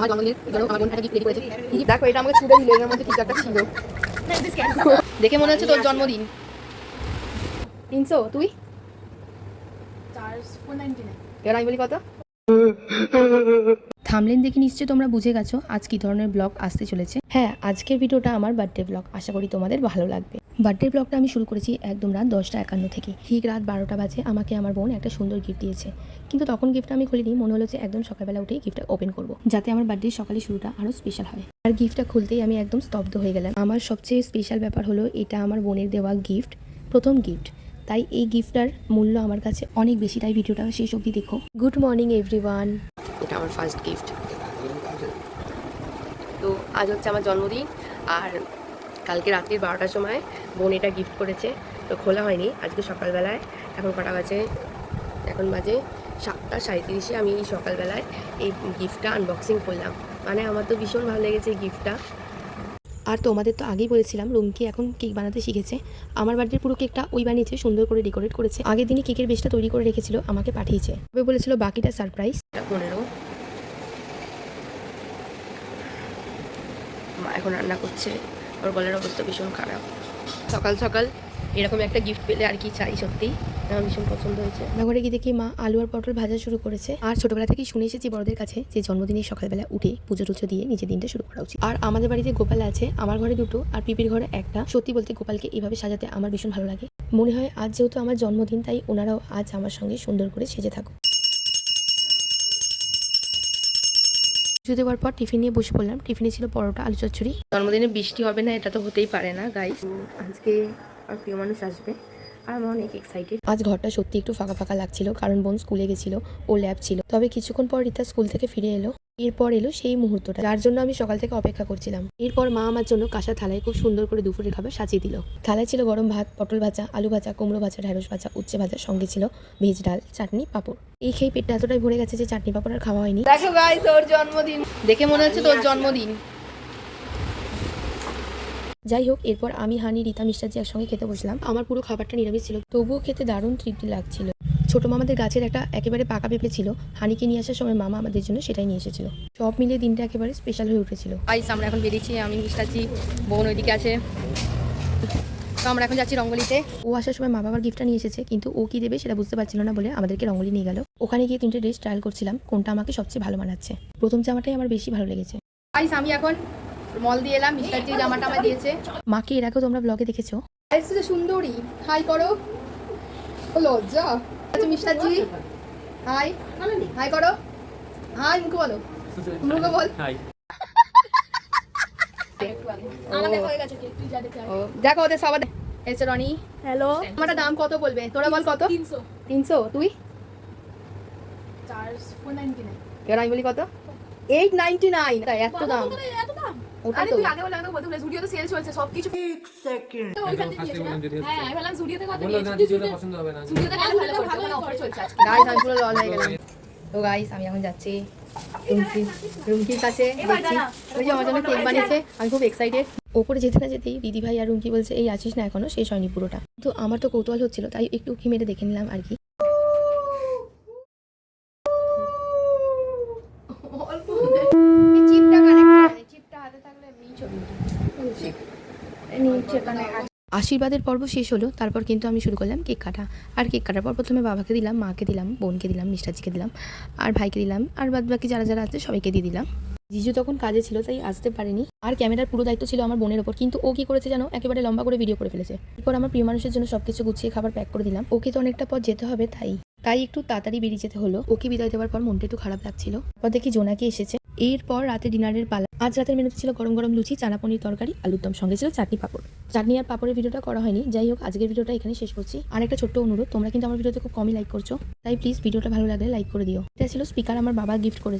আমার জন্মদিনের জন্য আমার বোন একটা গিফট রেডি করেছে। দেখো এটা আমাকে ছুঁড়ে দিল, এর মধ্যে কিছু একটা ছিল। দেখে মনে হচ্ছে তোর জন্মদিন। 300 তুই? এবার আমি বলি কত? থামলেন দেখে নিশ্চয়ই তোমরা বুঝে গেছো আজ কি ধরনের ব্লগ আসতে চলেছে। হ্যাঁ, আজকের ভিডিওটা আমার বার্থডে ব্লগ, আশা করি তোমাদের ভালো লাগবে। বার্থডে ব্লগটা আমি শুরু করেছি একদম রাত 10:51 থেকে। ঠিক রাত 12টা বাজে আমাকে আমার বোন একটা সুন্দর গিফট দিয়েছে, কিন্তু তখন গিফটটা আমি খুলিনি। মনে হলো যে একদম সকালবেলা উঠেই গিফটটা ওপেন করবো, যাতে আমার বার্থডে সকালে শুরুটা আরও স্পেশাল হয়। আর গিফটটা খুলতেই আমি একদম স্তব্ধ হয়ে গেলাম। আমার সবচেয়ে স্পেশাল ব্যাপার হলো এটা আমার বোনের দেওয়া গিফট, প্রথম গিফট। তাই এই গিফটটার মূল্য আমার কাছে অনেক বেশি, তাই ভিডিওটা শেষ অবধি দেখো। Good morning everyone. এটা আমার ফার্স্ট গিফট। তো আজ হচ্ছে আমার জন্মদিন, আর কালকে রাত্রির 12টার সময় বোন এটা গিফট করেছে। তো খোলা হয়নি আজকে সকালবেলায়। এখন কটা বাজে? এখন বাজে 7:37। আমি এই সকালবেলায় এই গিফটটা আনবক্সিং করলাম। মানে আমার তো ভীষণ ভালো লেগেছে এই গিফটটা। আর তোমাদের তো আগেই বলেছিলাম রুমকি এখন কেক বানাতে শিখেছে। আমার বার্থডের পুরো কেকটা ওই বানিয়েছে, সুন্দর করে ডেকোরেট করেছে। আগের দিনই কেকের বেসটা তৈরি করে রেখেছিল, আমাকে পাঠিয়েছে। তবে বলেছিল বাকিটা সারপ্রাইজ। 15 মা এখন রান্না করছে, ওর গলার অবস্থা ভীষণ খারাপ। সকাল সকাল এরকম একটা গিফট পেলে আর কি চাই, সত্যি আমার ভীষণ পছন্দ হয়েছে। রান্নাঘরে গিয়ে দেখি মা আলু আর পটল ভাজা শুরু করেছে। আর ছোটবেলা থেকেই শুনে এসেছি বড়দের কাছে যে জন্মদিনে সকালবেলা উঠে পুজো টুজো দিয়ে নিজের দিনটা শুরু করা উচিত। আর আমাদের বাড়িতে গোপাল আছে, আমার ঘরে 2টো আর পিপির ঘরে 1টা। সত্যি বলতে গোপালকে এইভাবে সাজাতে আমার ভীষণ ভালো লাগে। মনে হয় আজ যেহেতু আমার জন্মদিন, তাই ওনারাও আজ আমার সঙ্গে সুন্দর করে সেজে থাকুক। পুজো দেওয়ার পর টিফিন নিয়ে বসে পড়লাম। টিফিনে ছিল পরোটা, আলু চচ্চড়ি। জন্মদিনে বৃষ্টি হবে না এটা তো হতেই পারে না গাইস। আজকে আর প্রিয় মানুষ আসবে আর আমি অনেক এক্সাইটেড। আজ ঘরটা সত্যি একটু ফাঁকা ফাঁকা লাগছিল, কারণ বোন স্কুলে গেছিল, ও ল্যাব ছিল। তবে কিছুক্ষণ পর রিতা স্কুল থেকে ফিরে এলো। এরপর এলো সেই মুহূর্তটা যার জন্য আমি সকাল থেকে অপেক্ষা করছিলাম। এরপর মা আমার জন্য কাঁসা থালায় খুব সুন্দর করে দুপুরের খাবার সাজিয়ে দিল। থালায় ছিল গরম ভাত, পটল ভাজা, আলু ভাজা, কুমড়ো ভাজা, ঢেঁড়স ভাজা, উচ্ছে ভাজা, সঙ্গে ছিল ভেজ ডাল, চাটনি, পাঁপড়। এই খেয়ে পেটটা এতটাই ভরে গেছে যে চাটনি পাঁপড় আর খাওয়া হয়নি। দেখো গাইস ওর জন্মদিন দেখে মনে হচ্ছে তোর জন্মদিন। যাই হোক, এরপর আমি, হানি, রীতা, মিষ্টাজি একসঙ্গে খেতে বসলাম। আমার পুরো খাবারটা নিরামিষ ছিল, তবুও খেতে দারুণ তৃপ্তি লাগছিল। ছোট মামাদের গাছের একটা একেবারে পাকা পেঁপে ছিল, হানিকে নিয়ে আসার সময় মামা আমাদের জন্য সেটাই নিয়ে এসেছিল। সব মিলিয়ে দিনটা একেবারে স্পেশাল হয়ে উঠেছিল। গাইস আমরা এখন বেরিয়েছি, আমি মিষ্টাজি, বোন ওইদিকে আছে। তো আমরা এখন যাচ্ছি রঙ্গলিতে। ও আসার সময় মা বাবার গিফটটা নিয়ে এসেছে, কিন্তু ও কি দেবে সেটা বুঝতে পারছিল না বলে আমাদেরকে রঙ্গলি নিয়ে গেল। ওখানে গিয়ে 3টে ড্রেস ট্রায়াল করছিলাম, কোনটা আমাকে সবচেয়ে ভালো মানাচ্ছে। প্রথম জামাটাই আমার বেশি ভালো লেগেছে। গাইস আমি এখন মল দিয়ে এলাম, মিষ্টাজি জামাটা আমায় দিয়েছে। মাকে এর আগেও তোমরা ব্লগে দেখেছো। গাইস যে সুন্দরী, হাই করো। ও লজ্জা। আচ্ছা মিষ্টাজি হাই, হাই করো। হাই মুখে বলো, মুখে বল। হাই। দেখো ওদের সবার এসে রনি। হ্যালো, আমার দাম কত বলবে? তোরা বল কত? 300 তুই? 499। এবার আমি বলি কত? 899। তাই এত দাম? এত দাম? ওটাই আরে তো। তুই আগে বলে আমাকে বলতে বলে জুডিওতে সেল চলছে সবকিছু। এক সেকেন্ড তো ওইখান থেকে দিয়েছে না? হ্যাঁ আমি বললাম জুডিওতে কত দিয়েছে? জুডিওতে পছন্দ হবে না। জুডিওতে গেলে ভালো করতে মানে অফার চলছে আজকে। গাইস আমি পুরো লল হয়ে গেলাম। তো গাইস আমি এখন যাচ্ছি রুমকির কাছে। দেখছি ওই যে আমার জন্য কেক বানিয়েছে, আমি খুব এক্সাইটেড। ওপরে যেতে না যেতেই দিদি ভাই আর রুমকি বলছে এই আছিস না এখনো, শেষ হয়নি পুরোটা। তো আমার তো কৌতূহল হচ্ছিল, তাই একটু উঁকি মেরে দেখে নিলাম আর কি। আশীর্বাদের পর্ব শেষ হলো, তারপর কিন্তু আমি শুরু করলাম কেক কাটা। আর কেক কাটার পর প্রথমে বাবাকে দিলাম, মাকে দিলাম, বোনকে দিলাম, মিষ্টাজিকে দিলাম, আর ভাইকে দিলাম, আর বাদ বাকি যারা যারা আছে সবাইকে দিয়ে দিলাম। জিজু তখন কাজে ছিল তাই আসতে পারেনি, আর ক্যামেরার পুরো দায়িত্ব ছিল আমার বোনের ওপর। কিন্তু ও কি করেছে জানো, একেবারে লম্বা করে ভিডিও করে ফেলেছে। এরপর আমার প্রিয় মানুষের জন্য সবকিছু গুছিয়ে খাবার প্যাক করে দিলাম। ওকে তো অনেকটা পর যেতে হবে, তাই একটু তাড়াতাড়ি বেরিয়ে যেতে হলো। ওকে বিদায় দেওয়ার পর মনটা একটু খারাপ লাগছিল। তারপর দেখি জোনাকি এসেছে। এরপর রাতে ডিনারের পালা। আজ রাতের মেনুতে ছিল গরম গরম লুচি, চানা পনির তরকারি, আলুর দম, সঙ্গে ছিল চাটনি পাঁপড়। চাটনি আর পাঁপড়ের ভিডিওটা করা হয়নি। যাই হোক, আজকের ভিডিওটা এখানে শেষ করছি। আর একটা ছোট্ট অনুরোধ, তোমরা কিন্তু আমার ভিডিওতে খুব কমই লাইক করছো, তাই প্লিজ ভিডিওটা ভালো লাগলে লাইক করে দিও। এটা ছিল স্পিকার, আমার বাবা গিফট করেছে।